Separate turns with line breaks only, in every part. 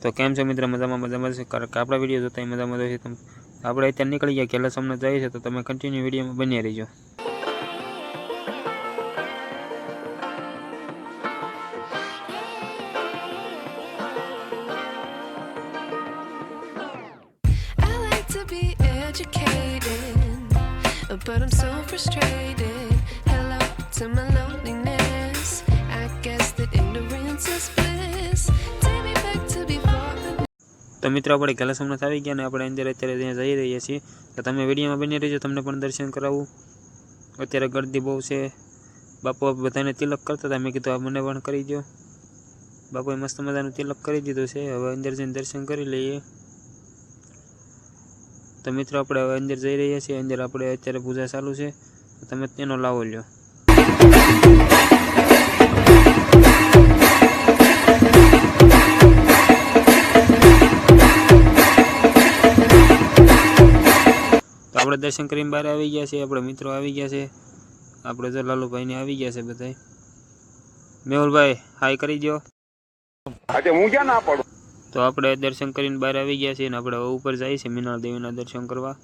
તો કેમ છો મિત્ર? મજામાં છે? કારણ કે આપણા વિડીયો જોતા મજામાં છે. આપણે અત્યારે નીકળી ગયા ખેલા સમને જાય છે, તો તમે કન્ટિન્યુ વિડીયોમાં બન્યા રહીજો.
But I'm so frustrated. Hello to my loneliness. I guess that ignorance is bliss. Take me back to before.
તો મિત્રો આપણે ખેલા સમને આવી ગયા ને આપણે અંદર અત્યારે ત્યાં જઈ રહ્યા છીએ. તો તમે વિડીયોમાં બની રહેજો, તમને પણ દર્શન કરાવું. અત્યારે ગરદી બહુ છે. બાપુ બધાને તિલક કરતા હતા, મેં કીધું આ મને પણ કરી દો. બાપુએ મસ્ત મજાનું તિલક કરી દીધું છે. હવે અંદર જઈને દર્શન કરી લઈએ. તો મિત્રો આપણે હવે અંદર જઈ રહ્યા છીએ. અંદર આપણે અત્યારે પૂજા ચાલુ છે, તો તમે તેનો લાવો લ્યો. તો આપણે દર્શન કરીને બહાર આવી ગયા છે. આપણે મિત્રો આવી ગયા છે. આપણે જો લાલુભાઈને આવી ગયા છે બધા. મેહુલભાઈ હાય કરી દો.
હું ક્યાં ના પડું.
તો આપણે દર્શન કરીને બહાર આવી ગયા છીએ અને આપણે ઉપર જઈએ છીએ મીનાળ દેવીના દર્શન કરવા.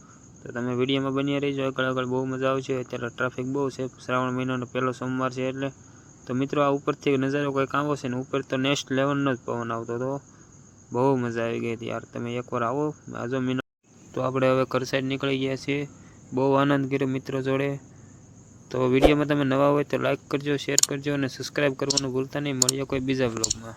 તો તમે વિડીયોમાં બન્યા રહીજો. આગળ બહુ મજા આવશે. અત્યારે ટ્રાફિક બહુ છે. શ્રાવણ મહિનાનો પહેલો સોમવાર છે એટલે. તો મિત્રો આ ઉપરથી નજારો કંઈક આવો છે ને ઉપર તો નેક્સ્ટ લેવલનો જ પવન આવતો હતો. બહુ મજા આવી ગઈ હતી યાર. તમે એકવાર આવો આજો મીનાળ. તો આપણે હવે ઘર સાઈડ નીકળી ગયા છીએ. બહુ આનંદ કર્યો મિત્રો જોડે. તો વિડીયોમાં તમે નવા હોય તો લાઈક કરજો, શેર કરજો અને સબસ્ક્રાઈબ કરવાનું ભૂલતા નહીં. મળીએ કોઈ બીજા બ્લોગમાં.